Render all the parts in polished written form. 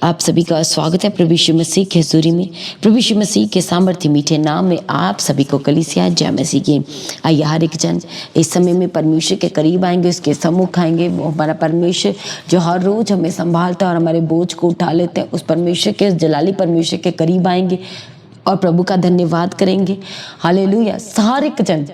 आप सभी का स्वागत है प्रभु यीशु मसीह की हजूरी में। प्रभु यीशु मसीह के सामर्थ्य मीठे नाम में आप सभी को कलीसिया जय मसीह की। आइए हर एक जन इस समय में परमेश्वर के करीब आएंगे, उसके सम्मुख आएंगे। वो हमारा परमेश्वर जो हर रोज हमें संभालता है और हमारे बोझ को उठा लेते हैं, उस परमेश्वर के, उस जलाली परमेश्वर के करीब आएंगे और प्रभु का धन्यवाद करेंगे। हालेलुया। हर एक जन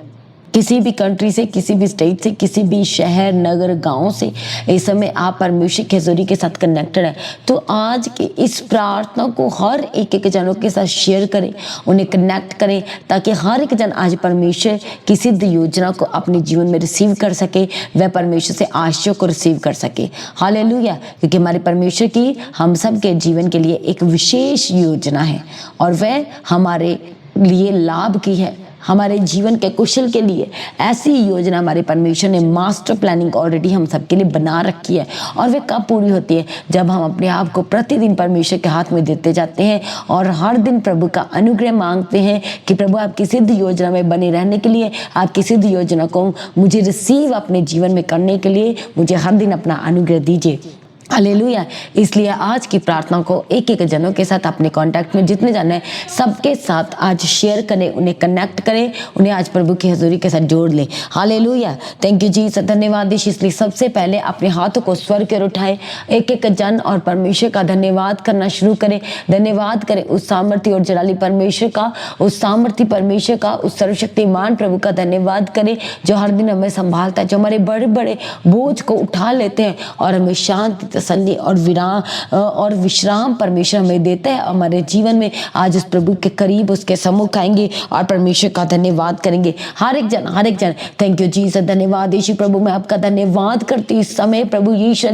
किसी भी कंट्री से, किसी भी स्टेट से, किसी भी शहर, नगर, गांव से इस समय आप परमेश्वर की हजूरी के साथ कनेक्टेड है, तो आज की इस प्रार्थना को हर एक जनों के साथ शेयर करें, उन्हें कनेक्ट करें, ताकि हर एक जन आज परमेश्वर की सिद्ध योजना को अपने जीवन में रिसीव कर सके, वह परमेश्वर से आशीषों को रिसीव कर सके। हालेलुया। क्योंकि हमारे परमेश्वर की हम सब के जीवन के लिए एक विशेष योजना है और वह हमारे लिए लाभ की है, हमारे जीवन के कुशल के लिए। ऐसी योजना हमारे परमेश्वर ने मास्टर प्लानिंग ऑलरेडी हम सबके लिए बना रखी है। और वे कब पूरी होती है? जब हम अपने आप को प्रतिदिन परमेश्वर के हाथ में देते जाते हैं और हर दिन प्रभु का अनुग्रह मांगते हैं कि प्रभु आपकी सिद्ध योजना में बने रहने के लिए, आपकी सिद्ध योजना को मुझे रिसीव अपने जीवन में करने के लिए मुझे हर दिन अपना अनुग्रह दीजिए। हालेलुया। इसलिए आज की प्रार्थना को एक एक जनों के साथ अपने कांटेक्ट में जितने जन हैं सबके साथ आज शेयर करें, उन्हें कनेक्ट करें, उन्हें आज प्रभु की हजूरी के साथ जोड़ लें। हालेलुया। थैंक यू जी, धन्यवाद। इसलिए सबसे पहले अपने हाथों को स्वर्ग की ओर उठाएं, एक एक जन और परमेश्वर का धन्यवाद करना शुरू करें। धन्यवाद करें उस सामर्थ्य और जलाली परमेश्वर का, उस सामर्थ्य परमेश्वर का, उस सर्वशक्तिमान प्रभु का धन्यवाद करें जो हर दिन हमें संभालता है, जो हमारे बड़े बड़े बोझ को उठा लेते हैं और हमें शांति, तसल्ली और विश्राम परमेश्वर हमें देता है। हमारे जीवन में आज उस प्रभु के करीब, उसके सम्मुख आएंगे और परमेश्वर का धन्यवाद करेंगे। हर एक जन थैंक यू जीसस। धन्यवाद यीशु प्रभु, मैं आपका धन्यवाद करती हूँ इस समय प्रभु यीशु।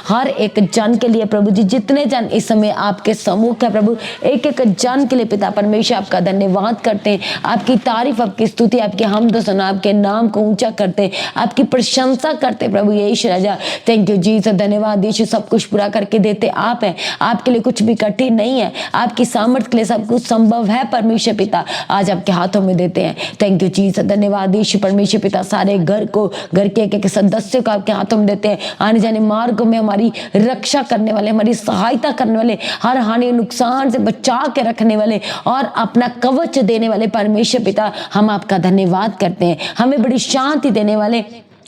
हर एक जन के लिए प्रभु जी, जितने जन इस समय आपके सम्मुख है प्रभु, एक एक जन के लिए पिता परमेश्वर आपका धन्यवाद करते हैं, आपकी तारीफ, आपकी स्तुति, आपके हमद सना, आपके नाम को ऊंचा करते हैं, आपकी प्रशंसा करते प्रभु यीशु राजा। Thank you Jesus. धन्यवाद यीशु। सब कुछ पूरा करके देते आप हैं, आपके लिए कुछ भी कठिन नहीं है, आपकी सामर्थ्य के लिए सब कुछ संभव है परमेश्वर पिता। आज आपके हाथों में देते हैं। Thank you Jesus. धन्यवाद यीशु परमेश्वर पिता। सारे घर को, घर के एक सदस्यों को आपके हाथों में देते हैं। आने जाने मार्ग में हमारी रक्षा करने वाले, हमारी सहायता करने वाले, हर हानि नुकसान से बचा के रखने वाले और अपना कवच देने वाले परमेश्वर पिता, हम आपका धन्यवाद करते हैं। हमें बड़ी शांति देने वाले,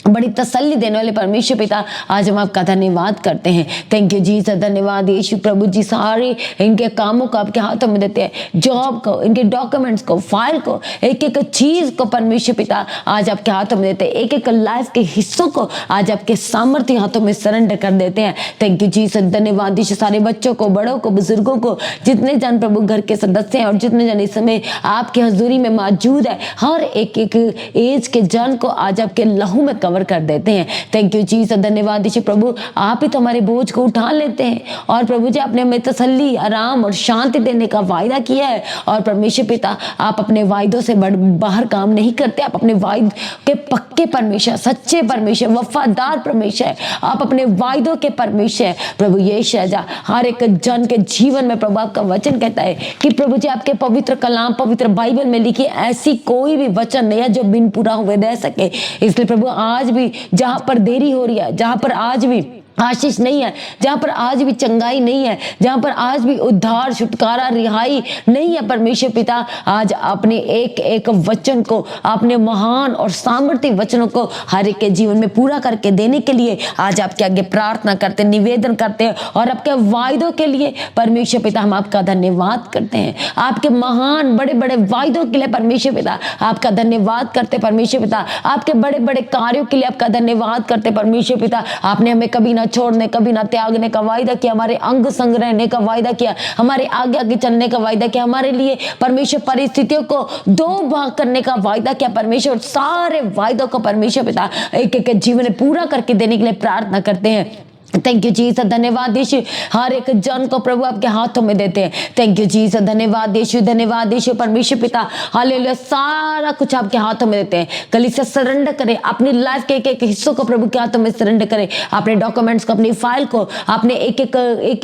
बड़ी तसल्ली देने वाले परमेश्वर पिता, आज हम आपका धन्यवाद करते हैं। Thank you Jesus. धन्यवाद यीशु प्रभु जी। सारे इनके कामों को आपके हाथों में देते हैं, जॉब को, इनके डॉक्यूमेंट्स को, फाइल को, एक एक चीज को परमेश्वर पिता आज आपके हाथों में देते हैं। एक एक लाइफ के हिस्सों को आज आपके सामर्थ्य हाथों में सरेंडर कर देते हैं। Thank you Jesus. धन्यवाद यीशु। सारे बच्चों को, बड़ों को, बुजुर्गों को, जितने जन प्रभु घर के सदस्य हैं और जितने जन इस समय आपकी हजूरी में मौजूद है, हर एक एक एज के जन को आज आपके लहू में कवर कर देते हैं। Thank you Jesus. धन्यवाद यीशु प्रभु, आप ही तो हमारे बोझ को उठा लेते हैं और प्रभु जी आपने हमें तसल्ली, आराम और शांति देने का वायदा किया है। और परमेश्वर पिता, आप अपने वायदों से बाहर काम नहीं करते, आप अपने वायदे के पक्के परमेश्वर, सच्चे परमेश्वर, वफादार परमेश्वर, आप अपने वायदों के परमेश्वर प्रभु यीशु राजा। हर एक जन के जीवन में प्रभु आपका वचन कहता है कि प्रभु जी आपके पवित्र कलाम, पवित्र बाइबल में लिखी ऐसी कोई भी वचन नहीं है जो बिन पूरा हुए रह सके। इसलिए प्रभु आज भी जहां पर देरी हो रही है, जहां पर आज भी आशीष नहीं है, जहां पर आज भी चंगाई नहीं है, जहां पर आज भी उद्धार, छुटकारा, रिहाई नहीं है परमेश्वर पिता, आज अपने एक एक वचन को, अपने महान और सामर्थ्य वचनों को हर एक के जीवन में पूरा करके देने के लिए आज आपके आगे प्रार्थना करते, निवेदन करते हैं और आपके वायदों के लिए परमेश्वर पिता हम आपका धन्यवाद करते हैं। आपके महान बड़े बड़े वायदों के लिए परमेश्वर पिता आपका धन्यवाद करते परमेश्वर पिता। आपके बड़े बड़े कार्यों के लिए आपका धन्यवाद करते परमेश्वर पिता। आपने हमें कभी ना छोड़ने, कभी ना त्यागने का वायदा किया, हमारे अंग संग रहने का वायदा किया, हमारे आगे आगे चलने का वायदा किया, हमारे लिए परमेश्वर परिस्थितियों को दो भाग करने का वायदा किया परमेश्वर। सारे वायदों को परमेश्वर पिता एक एक जीवन में पूरा करके देने के लिए प्रार्थना करते हैं। Thank you Jesus. धन्यवाद यीशु। हर एक जन को प्रभु आपके हाथों में देते हैं। Thank you Jesus. धन्यवाद यीशु, धन्यवाद यीशु परमेश्वर पिता। हालेलुया। सारा कुछ आपके हाथों में देते हैं। कलीसिया सरेंडर करें, अपनी लाइफ के एक एक हिस्सों को प्रभु के हाथों में सरेंडर करें, अपने डॉक्यूमेंट्स को, अपनी फाइल को, अपने एक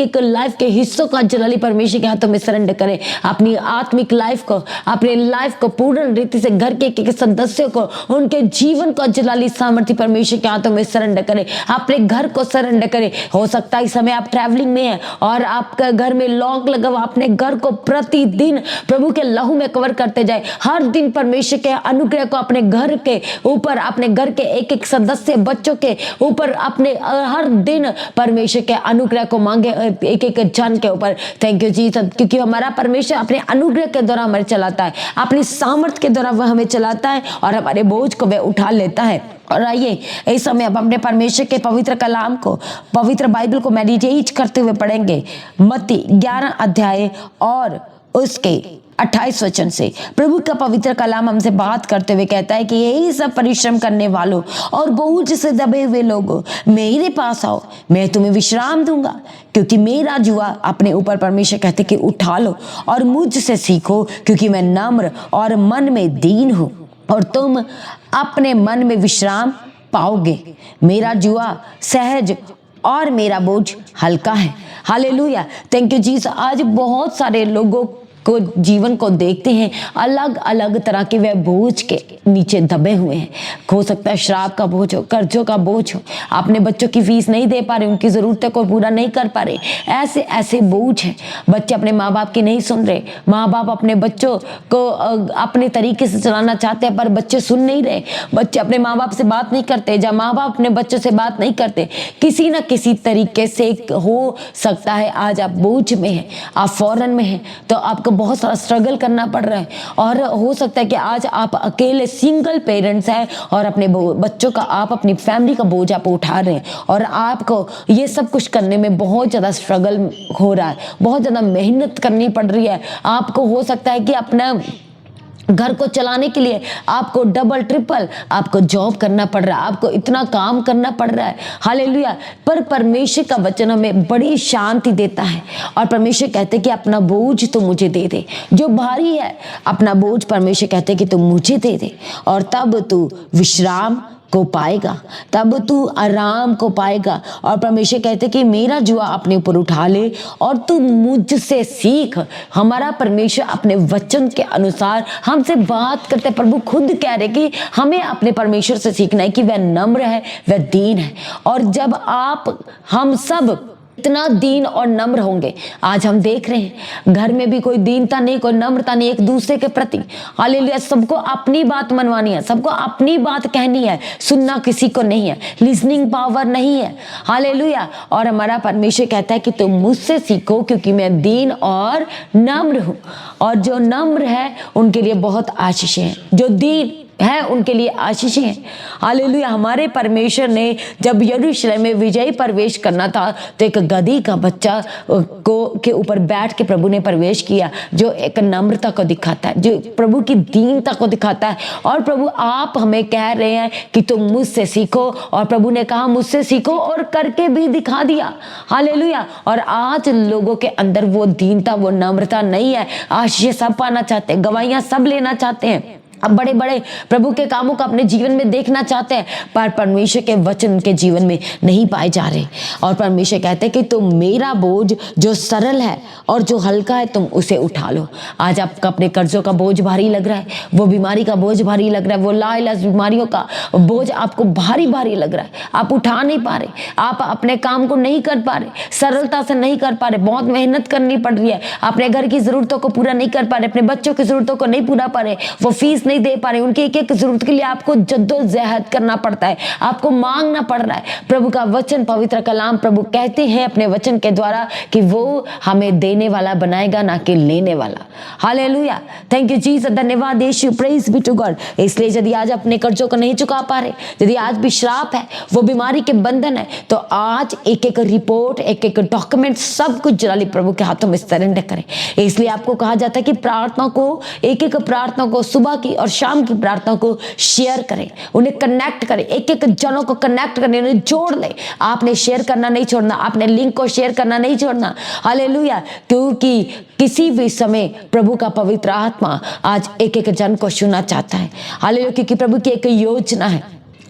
एक लाइफ के हिस्सों को जलाली परमेश्वर के हाथों में सरेंडर करें। अपनी आत्मिक लाइफ को, अपने लाइफ को पूर्ण रीति से, घर के एक सदस्यों को, उनके जीवन को जलाली सामर्थ्य परमेश्वर के हाथों में सरेंडर करें। अपने घर को सरेंडर करें। हो सकता है इस समय आप ट्रैवलिंग में हैं और आपका घर में लॉक लगा हुआ, अपने घर को प्रतिदिन प्रभु के लहू में कवर करते जाए। हर दिन परमेश्वर के अनुग्रह को अपने घर के ऊपर, अपने घर के एक एक सदस्य बच्चों के ऊपर, अपने हर दिन परमेश्वर के अनुग्रह को मांगे, एक एक जन के ऊपर। थैंक यू जीसस, क्योंकि हमारा परमेश्वर अपने अनुग्रह के द्वारा हमें चलाता है, अपनी सामर्थ के द्वारा वह हमें चलाता है और हमारे बोझ को वह उठा लेता है। और आइए इस समय अब अपने परमेश्वर के पवित्र कलाम को, पवित्र बाइबल को मेडिटेट करते हुए पढ़ेंगे। मत्ती 11 अध्याय और उसके 28 वचन से प्रभु का पवित्र कलाम हमसे बात करते हुए कहता है कि यही सब परिश्रम करने वालों और बोझ से दबे हुए लोगों, मेरे पास आओ, मैं तुम्हें विश्राम दूंगा, क्योंकि मेरा जुआ अपने ऊपर, परमेश्वर कहते कि उठा लो और मुझसे सीखो, क्योंकि मैं नम्र और मन में दीन हूं और तुम अपने मन में विश्राम पाओगे। मेरा जुआ सहज और मेरा बोझ हल्का है। Hallelujah, thank you Jesus. आज बहुत सारे लोगों को जीवन को देखते हैं, अलग अलग तरह के वे बोझ के नीचे दबे हुए हैं। हो सकता है श्राप का बोझ हो, कर्जों का बोझ हो, अपने बच्चों की फीस नहीं दे पा रहे, उनकी ज़रूरतों को पूरा नहीं कर पा रहे, ऐसे ऐसे बोझ हैं। बच्चे अपने माँ बाप की नहीं सुन रहे, माँ बाप अपने बच्चों को अपने तरीके से चलाना चाहते हैं पर बच्चे सुन नहीं रहे। बच्चे अपने माँ बाप से बात नहीं करते, जब माँ बाप अपने बच्चों से बात नहीं करते, किसी ना किसी तरीके से हो सकता है आज आप बोझ में हैं, आप फॉरेन में हैं, तो आपको बहुत सारा स्ट्रगल करना पड़ रहा है। और हो सकता है कि आज आप अकेले सिंगल पेरेंट्स हैं और अपने बच्चों का, आप अपनी फैमिली का बोझ आप उठा रहे हैं और आपको ये सब कुछ करने में बहुत ज़्यादा स्ट्रगल हो रहा है, बहुत ज़्यादा मेहनत करनी पड़ रही है। आपको हो सकता है कि अपना घर को चलाने के लिए आपको डबल ट्रिपल आपको जॉब करना पड़ रहा है, आपको इतना काम करना पड़ रहा है। हालेलुया, पर परमेश्वर का वचन हमें बड़ी शांति देता है और परमेश्वर कहते हैं कि अपना बोझ तो मुझे दे दे, जो भारी है अपना बोझ परमेश्वर कहते हैं कि तू मुझे दे दे और तब तू विश्राम को पाएगा, तब तू आराम को पाएगा। और परमेश्वर कहते कि मेरा जुआ अपने ऊपर उठा ले और तू मुझसे सीख। हमारा परमेश्वर अपने वचन के अनुसार हमसे बात करते, प्रभु खुद कह रहे कि हमें अपने परमेश्वर से सीखना है कि वह नम्र है, वह दीन है। और जब आप हम सब इतना दीन और नम्र होंगे, आज हम देख रहे हैं घर में भी कोई दीनता नहीं, कोई नम्रता नहीं एक दूसरे के प्रति। हालेलुया, सबको अपनी बात मनवानी है, सबको अपनी बात कहनी है, सुनना किसी को नहीं है, लिसनिंग पावर नहीं है। हालेलुया, और हमारा परमेश्वर कहता है कि तुम मुझसे सीखो, क्योंकि मैं दीन और नम्र हूं। और जो नम्र है उनके लिए बहुत आशीष है, जो दीन है उनके लिए आशीष है। हालेलुया, हमारे परमेश्वर ने जब यरूशलेम में विजय प्रवेश करना था तो एक गधी का बच्चा को के ऊपर बैठ के प्रभु ने प्रवेश किया, जो एक नम्रता को दिखाता है, जो प्रभु की दीनता को दिखाता है। और प्रभु आप हमें कह रहे हैं कि तुम मुझसे सीखो, और प्रभु ने कहा मुझसे सीखो और करके भी दिखा दिया। हालेलुया, और आज लोगों के अंदर वो दीनता, वो नम्रता नहीं है। आशीष सब पाना चाहते हैं, गवाहियां सब लेना चाहते हैं, अब बड़े बड़े प्रभु के कामों को अपने जीवन में देखना चाहते हैं, पर परमेश्वर के वचन उनके जीवन में नहीं पाए जा रहे। और परमेश्वर कहते हैं कि तुम मेरा बोझ जो सरल है और जो हल्का है तुम उसे उठा लो। आज आपका अपने कर्जों का बोझ भारी लग रहा है, वो बीमारी का बोझ भारी लग रहा है, वो लाइलाज बीमारियों का बोझ आपको भारी भारी लग रहा है, आप उठा नहीं पा रहे, आप अपने काम को नहीं कर पा रहे, सरलता से नहीं कर पा रहे, बहुत मेहनत करनी पड़ रही है, अपने घर की जरूरतों को पूरा नहीं कर पा रहे, अपने बच्चों की जरूरतों को नहीं पूरा पा रहे, वो फीस नहीं दे पा रहे, उनकी एक एक जरूरत के लिए आपको जद्दोजहद करना पड़ता है, आपको मांगना पड़ रहा है। प्रभु का वचन, पवित्र कलाम, प्रभु कहते हैं अपने वचन के द्वारा कि वो हमें देने वाला बनाएगा, ना कि लेने वाला। हालेलुया, थैंक यू जीसस, धन्यवाद यीशु, प्रेज बी टू गॉड। इसलिए यदि आज अपने कर्जों को नहीं चुका पा रहे, यदि आज भी श्राप है, वो बीमारी के बंधन है, तो आज एक एक रिपोर्ट, एक एक डॉक्यूमेंट, सब कुछ जलाली प्रभु के हाथों में सरेंडर करें। इसलिए आपको कहा जाता है कि प्रार्थना को, एक एक प्रार्थना को, सुबह की और शाम की प्रार्थना को शेयर करें, उन्हें कनेक्ट करें, एक एक जनों को कनेक्ट करें, उन्हें जोड़ लें। आपने शेयर करना नहीं छोड़ना, आपने लिंक को शेयर करना नहीं छोड़ना। हालेलुया, क्योंकि किसी भी समय प्रभु का पवित्र आत्मा आज एक एक जन को छूना चाहता है। हालेलुया, क्योंकि प्रभु की एक योजना है,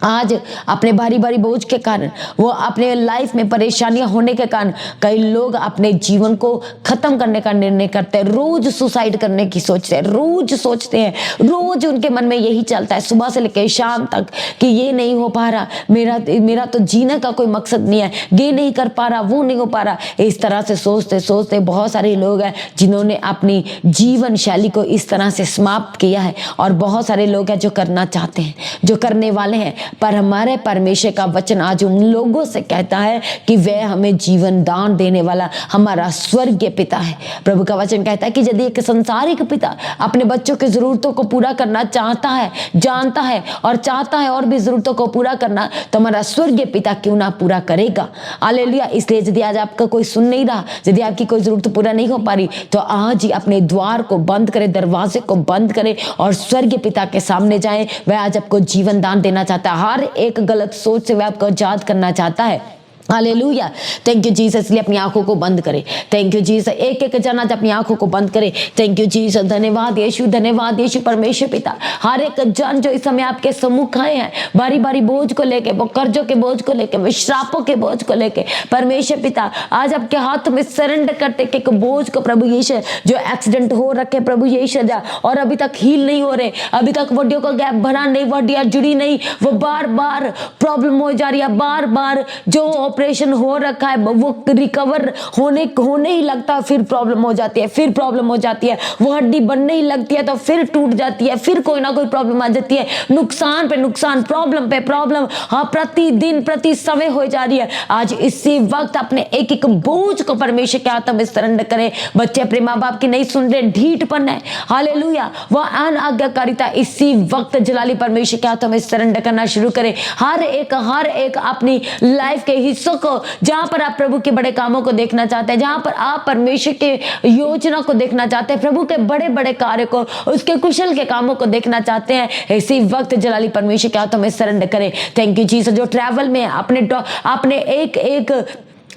आज अपने भारी भारी बोझ के कारण, वो अपने लाइफ में परेशानियां होने के कारण कई लोग अपने जीवन को खत्म करने का निर्णय करते हैं। रोज सुसाइड करने की सोचते हैं, रोज सोचते हैं, रोज उनके मन में यही चलता है सुबह से लेकर शाम तक कि ये नहीं हो पा रहा, मेरा तो जीने का कोई मकसद नहीं है, ये नहीं कर पा रहा, वो नहीं हो पा रहा। इस तरह से सोचते सोचते बहुत सारे लोग हैं जिन्होंने अपनी जीवन शैली को इस तरह से समाप्त किया है, और बहुत सारे लोग हैं जो करना चाहते हैं, जो करने वाले हैं। पर हमारे परमेश्वर का वचन आज उन लोगों से कहता है कि वह हमें जीवन दान देने वाला हमारा स्वर्गीय पिता है। प्रभु का वचन कहता है कि यदि एक संसारिक पिता अपने बच्चों की जरूरतों को पूरा करना चाहता है, जानता है और चाहता है और भी जरूरतों को पूरा करना, तो हमारा स्वर्गीय पिता क्यों ना पूरा करेगा। हालेलुया। इसलिए यदि आज आपका कोई सुन नहीं रहा, यदि आपकी कोई जरूरत पूरा नहीं हो पा रही, तो आज ही अपने द्वार को बंद करें, दरवाजे को बंद करें और स्वर्गीय पिता के सामने जाएं। वह आज आपको जीवन दान देना चाहता है। हर एक गलत सोच से वह आपको आजाद करना चाहता है। हालेलुया। Thank you Jesus. इसलिए अपनी आंखों को बंद करें। Thank you Jesus. एक एक जन आज अपनी आंखों को बंद करे। Thank you Jesus. धन्यवाद यीशु, धन्यवाद यीशु। परमेश्वर पिता, हर एक जन जो इस समय आपके सम्मुख आए हैं, बारी बारी बोझ को लेके, वो कर्जों के बोझ को लेके, वो श्रापों के बोझ को लेके, परमेश्वर पिता आज आपके हाथ में सरेंडर करते के बोझ को प्रभु यीशु, जो एक्सीडेंट हो रखे प्रभु यीशु जा, और अभी तक हील नहीं हो रहे, अभी तक वड्डियों का गैप भरा नहीं, वड्डियां जुड़ी नहीं, वो बार बार प्रॉब्लम हो जा रही है, बार बार जो ऑपरेशन हो रखा है वो रिकवर होने ही लगता है, फिर प्रॉब्लम हो जाती है, फिर प्रॉब्लम हो जाती है, वो हड्डी बनने ही लगती है तो फिर टूट जाती है, फिर कोई ना कोई प्रॉब्लम आ जाती है, नुकसान पे नुकसान, प्रॉब्लम पे प्रॉब्लम, हाँ प्रतिदिन प्रति समय हो जा रही है। आज इसी वक्त अपने एक एक बोझ को परमेश्वर के हाथों में सरेंडर करें। बच्चे अपने माँ बाप की नहीं सुन रहे, ढीठपन है, हालेलुया, वह अनाज्ञाकारिता इसी वक्त जलाली परमेश्वर के हाथों में सरेंडर करना शुरू करें। हर एक अपनी लाइफ के हिस्सों को, जहां पर आप प्रभु के बड़े कामों को देखना चाहते हैं, जहां पर आप परमेश्वर के योजना को देखना चाहते हैं, प्रभु के बड़े बड़े कार्य को, उसके कुशल के कामों को देखना चाहते हैं, इसी वक्त जलाली परमेश्वर के हाथों में सरेंडर करें। Thank you Jesus. जो ट्रैवल में अपने एक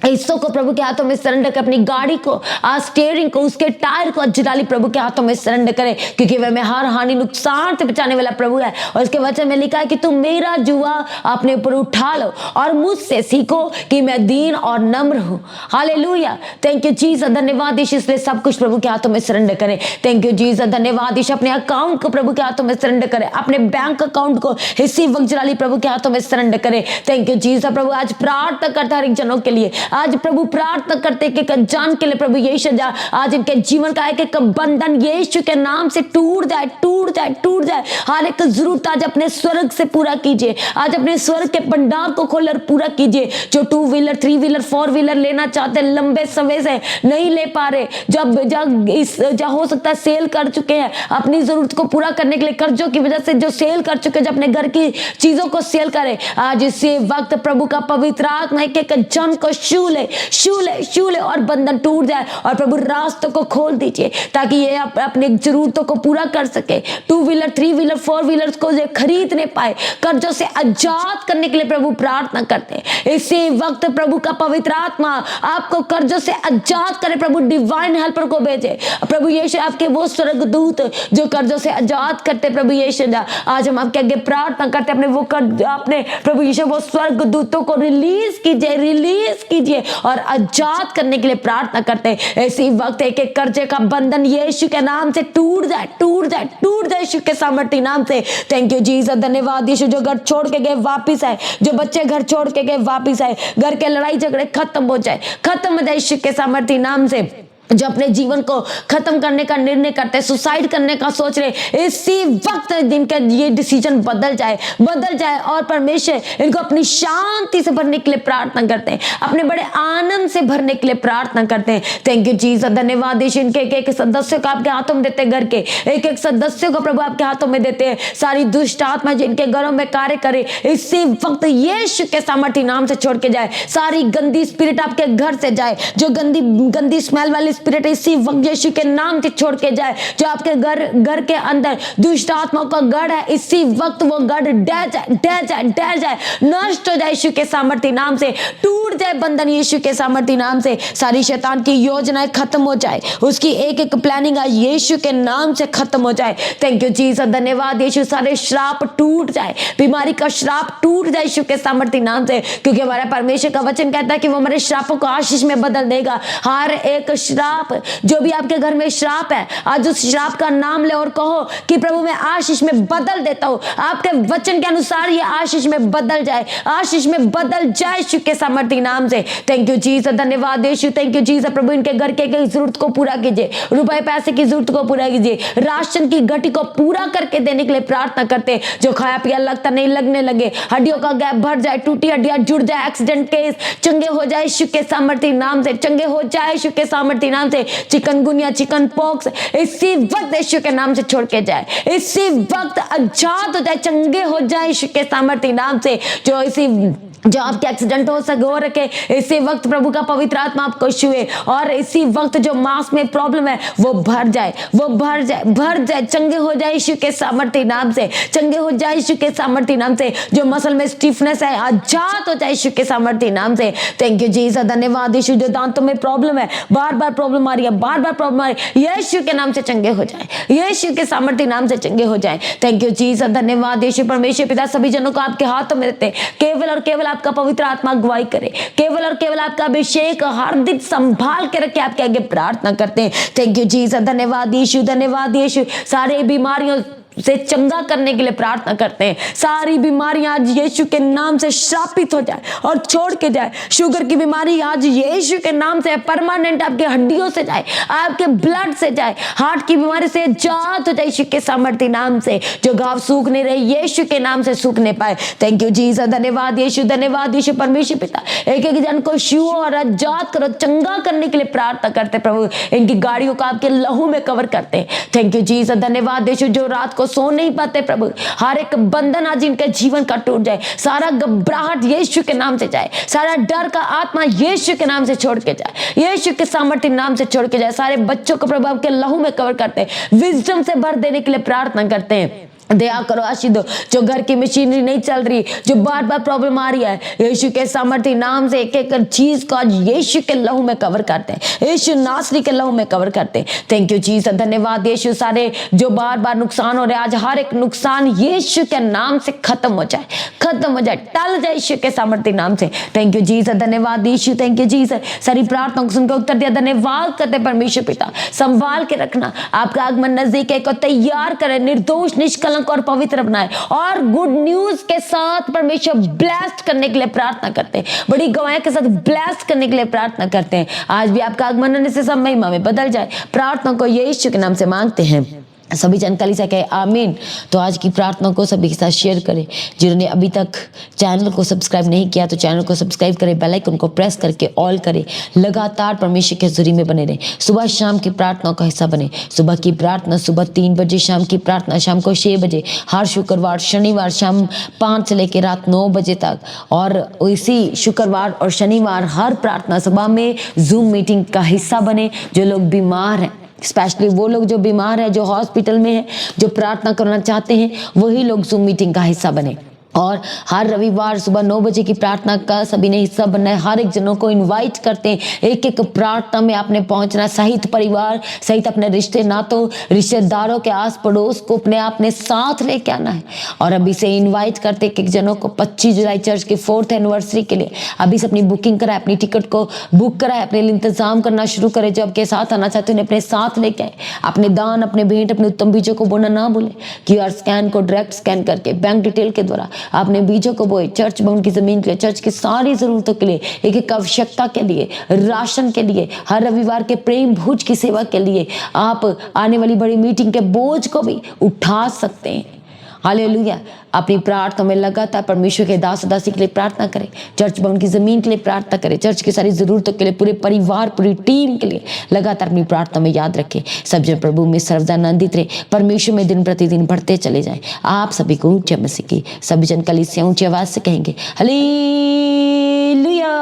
हिस्सों को प्रभु के हाथों में सरेंडर कर, अपनी गाड़ी को, स्टीयरिंग को, उसके टायर को जलाली प्रभु के हाथों में सरेंडर करें, क्योंकि वह में हर हानि नुकसान से बचाने वाला प्रभु है। और उसके वचन में लिखा है कि तुम मेरा जुआ अपने ऊपर उठा लो और मुझसे सीखो कि मैं दीन और नम्र हूं। हालेलुया। Thank you Jesus. धन्यवाद यीशु। इसलिए सब कुछ प्रभु के हाथों में सरेंडर करें। Thank you Jesus. धन्यवाद यीशु। अपने अकाउंट को प्रभु के हाथों में सरेंडर करें, अपने बैंक अकाउंट को इसी वक्त जलाली प्रभु के हाथों में सरेंडर करें। Thank you Jesus. प्रभु आज प्रार्थना करता है हर एक जनों के लिए, आज प्रभु प्रार्थना करते कि जान के लिए प्रभु यीशु जा, आज इनके जीवन का एक एक बंधन यीशु के नाम से टूट जाए, टूट जाए, टूट जाए। हर एक जरूरत आज अपने स्वर्ग से पूरा कीजिए, आज अपने स्वर्ग के भंडार को खोलकर पूरा कीजिए। जो 2 व्हीलर 3 व्हीलर 4 व्हीलर लेना चाहते हैं, लंबे समय से नहीं ले पा रहे, जब हो सकता है सेल कर चुके हैं अपनी जरूरत को पूरा करने के लिए, कर्जों की वजह से जो सेल कर चुके हैं, जो अपने घर की चीजों को सेल करें, आज इसी वक्त प्रभु का पवित्र आत्मा एक एक जन को छू ले और बंधन टूट जाए, और प्रभु रास्तों को खोल दीजिए ताकि ये अपने जरूरतों को पूरा कर सके। 2 व्हीलर 3 व्हीलर 4 व्हीलर को ये खरीदने पाए, कर्जों से आजाद करने के लिए प्रभु प्रार्थना करते हैं। इसी वक्त प्रभु का पवित्र आत्मा आपको कर्जों से आजाद करे, प्रभु डिवाइन हेल्पर को भेजे। प्रभु यीशु आपके वो स्वर्गदूत जो कर्जों से आजाद करते, प्रभु यीशु आज हम आपके आगे प्रार्थना करते हैं, अपने प्रभु यीशु वो स्वर्गदूतों को रिलीज कीजिए और आजाद करने के लिए प्रार्थना करते हैं। इसी वक्त एक एक कर्जे का बंधन यीशु के नाम से टूट जाए, टूट जाए, टूट जाए यीशु के सामर्थ्य नाम से। Thank you Jesus. धन्यवाद यीशु। जो घर छोड़ के गए वापिस आए, जो बच्चे घर छोड़ के गए वापिस आए, घर के लड़ाई झगड़े खत्म हो जाए यीशु के सामर्थ्य नाम से। जो अपने जीवन को खत्म करने का निर्णय करते हैं, सुसाइड करने का सोच रहे, इसी वक्त दिन का ये डिसीजन बदल जाए और परमेश्वर इनको अपनी शांति से भरने के लिए प्रार्थना करते हैं, अपने बड़े आनंद से भरने के लिए प्रार्थना करते हैं। Thank you Jesus. धन्यवाद यीशु। इनके एक सदस्य को आपके हाथों में देते हैं, घर के एक एक सदस्य को प्रभु आपके हाथों में देते हैं। सारी दुष्ट आत्मा जिनके घरों में कार्य करे, इसी वक्त यीशु के सामर्थ्य नाम से छोड़ के जाए। सारी गंदी स्पिरिट आपके घर से जाए, जो गंदी स्मेल वाली स्पिरिट इसी वक्त यीशु के नाम से छोड़ के जाए। जो आपके घर के अंदर दुष्ट आत्माओं का गढ़ है, इसी वक्त वो गढ़ ढह जाए, नष्ट हो जाए यीशु के सामर्थ्य नाम से। टूट जाए बंधन यीशु के सामर्थ्य नाम से। सारी शैतान की योजनाएं खत्म हो जाए, उसकी एक एक प्लानिंग आज यीशु के नाम से खत्म हो जाए। थैंक यू जीसस, धन्यवाद यीशु। सारे श्राप टूट जाए, बीमारी का श्राप टूट जाए यीशु के सामर्थ्य नाम से, क्योंकि हमारा परमेश्वर का वचन कहता है कि वो हमारे श्रापों को आशीष में बदल देगा। हर एक श्राप, जो भी आपके घर में श्राप है, आज उस श्राप का नाम ले और कहो कि प्रभु मैं आशीष में बदल देता हूं। आपके वचन के अनुसार ये आशीष में बदल जाए, आशीष में बदल जाए यीशु के सामर्थ्य नाम से। थैंक यू जीसस, धन्यवाद यीशु। Thank you Jesus. प्रभु इनके घर के जरूरत को पूरा कीजिए, रुपए पैसे की जरूरत को पूरा कीजिए, राशन की घटी को पूरा करके देने के लिए प्रार्थना करते हैं। जो खाया पिया लगता नहीं लगने लगे, हड्डियों का गैप भर जाए, टूटी हड्डियां जुड़ जाए, एक्सीडेंट केस चंगे हो जाए यीशु के सामर्थ्य नाम से, चंगे हो जाए यीशु के सामर्थ्य नाम से। चिकनगुनिया, चिकन पॉक्स इसी वक्त यीशु के नाम से छोड़ के जाए, इसी वक्त आजाद हो जाए, चंगे हो जाए यीशु के सामर्थ्य नाम से। जो आपके एक्सीडेंट हो रखे, इसी वक्त प्रभु का पवित्र आत्मा आपको छुए और इसी वक्त जो मांस में प्रॉब्लम है वो भर जाए, चंगे हो जाए यीशु के सामर्थ्य नाम से, चंगे हो जाए यीशु के सामर्थ्य नाम से। जो मसल में स्टिफनेस है आजाद हो जाए यीशु के सामर्थ्य नाम से। थैंक यू जीसस, धन्यवाद यीशु। जो दांतों में प्रॉब्लम है, बार बार प्रॉब्लम आ रही है, यीशु के नाम से चंगे हो जाए, यीशु के सामर्थ्य नाम से चंगे हो जाए। थैंक यू जीसस, धन्यवाद यीशु। परमेश्वर पिता सभी जनों को आपके हाथों में रहते, केवल और केवल आपका पवित्र आत्मा अगुवाई करे, केवल और केवल आपका अभिषेक हर दिन संभाल के रखे, आपके आगे प्रार्थना करते हैं। थैंक यू जीसस, धन्यवाद यीशु, धन्यवाद यीशु। सारे बीमारियों से चंगा करने के लिए प्रार्थना करते हैं। सारी बीमारियां आज यीशु के नाम से श्रापित हो जाए और छोड़ के जाए। शुगर की बीमारी आज यीशु के नाम से परमानेंट आपके हड्डियों से जाए, आपके ब्लड से जाए। हार्ट की बीमारी से आजाद हो जाए यीशु के सामर्थ्य नाम से। जो घाव सूख नहीं रहे यीशु के नाम से सूखने पाए। थैंक यू जीसस, धन्यवाद यीशु, धन्यवाद यीशु। परमेश्वर पिता एक एक जन को छुओ और आजाद करो, चंगा करने के लिए प्रार्थना करते प्रभु। इनकी गाड़ियों को आपके लहू में कवर करते हैं। थैंक यू जीसस, धन्यवाद यीशु। जो रात को सो नहीं पाते प्रभु, हर एक बंधन आज इनके जीवन का टूट जाए, सारा घबराहट यीशु के नाम से जाए, सारा डर का आत्मा यीशु के नाम से छोड़ के जाए, यीशु के सामर्थ्य नाम से छोड़ के जाए। सारे बच्चों को प्रभु आपके लहू में कवर करते हैं, विजडम से भर देने के लिए प्रार्थना करते हैं। दया करो, आशीष दो। जो घर की मशीनरी नहीं चल रही, जो बार बार प्रॉब्लम आ रही है, यीशु के सामर्थ्य नाम से एक एक चीज को आज यीशु के लहू में कवर करते हैं, यीशु नासरी के लहू में कवर करते हैं। थैंक यू जीसस, धन्यवाद यीशु। सारे जो बार बार नुकसान हो रहे हैं, आज हर एक नुकसान यीशु के नाम से खत्म हो जाए, टल जाए यीशु के सामर्थ्य नाम से। थैंक यू जीसस, धन्यवाद यीशु। Thank you Jesus. सारी प्रार्थना को सुनकर उत्तर दिया, धन्यवाद करते परमेश्वर पिता। संभाल के रखना, आपका आगमन नजदीक है, को तैयार करे, निर्दोष निष्कलंक और पवित्र बनाए और गुड न्यूज के साथ परमेश्वर ब्लेस्ड करने के लिए प्रार्थना करते हैं, बड़ी गवाही के साथ ब्लेस्ड करने के लिए प्रार्थना करते हैं। आज भी आपका आगमन होने से सब महिमा में बदल जाए। प्रार्थना को यीशु के नाम से मांगते हैं, सभी जानकारी से कहे आमीन। तो आज की प्रार्थना को सभी के साथ शेयर करें। जिन्होंने अभी तक चैनल को सब्सक्राइब नहीं किया तो चैनल को सब्सक्राइब करें, बेल आइकन को प्रेस करके ऑल करें। लगातार परमेश्वर के हज़ूरी में बने रहें। सुबह शाम की प्रार्थना का हिस्सा बने। सुबह की प्रार्थना सुबह 3 बजे, शाम की प्रार्थना शाम को 6 बजे, हर शुक्रवार शनिवार शाम 5 से लेकर रात 9 बजे तक, और इसी शुक्रवार और शनिवार हर प्रार्थना सभा में जूम मीटिंग का हिस्सा बने। जो लोग बीमार हैं, स्पेशली वो लोग जो बीमार है, जो हॉस्पिटल में है, जो प्रार्थना करना चाहते हैं, वही लोग जूम मीटिंग का हिस्सा बने। और हर रविवार सुबह 9 बजे की प्रार्थना का सभी ने हिस्सा बनना है। हर एक जनों को इनवाइट करते हैं, एक एक प्रार्थना में आपने पहुंचना, सहित परिवार सहित अपने रिश्ते नातों रिश्तेदारों के आस पड़ोस को अपने आपने साथ लेके आना है। और अभी से इनवाइट करते एक एक जनों को 25 जुलाई चर्च की 4th एनिवर्सरी के लिए अभी से अपनी बुकिंग कराए, अपनी टिकट को बुक कराए, अपने लिए इंतजाम करना शुरू करें। जो आपके साथ आना चाहते हैं अपने साथ लेके आए। अपने दान, अपने भेंट, अपने उत्तम बीजों को बोना ना भूले। QR स्कैन को डायरेक्ट स्कैन करके बैंक डिटेल के द्वारा आपने बीजों को बोए, चर्च भवन की जमीन के लिए, चर्च की सारी जरूरतों के लिए, एक एक आवश्यकता के लिए, राशन के लिए, हर रविवार के प्रेम भोज की सेवा के लिए, आप आने वाली बड़ी मीटिंग के बोझ को भी उठा सकते हैं। हालेलुया। अपनी प्रार्थना में लगातार परमेश्वर के दास दासी के लिए प्रार्थना करें, चर्च भवन की जमीन के लिए प्रार्थना करें, चर्च की सारी जरूरतों के लिए, पूरे परिवार पूरी टीम के लिए लगातार अपनी प्रार्थना में याद रखें। सब जन प्रभु में सर्वदा आनंदित रहे, परमेश्वर में दिन प्रतिदिन बढ़ते चले जाएं। आप सभी को ऊंचे मसीह की सभी जन कलीसिया ऊंची आवाज से कहेंगे हालेलुया।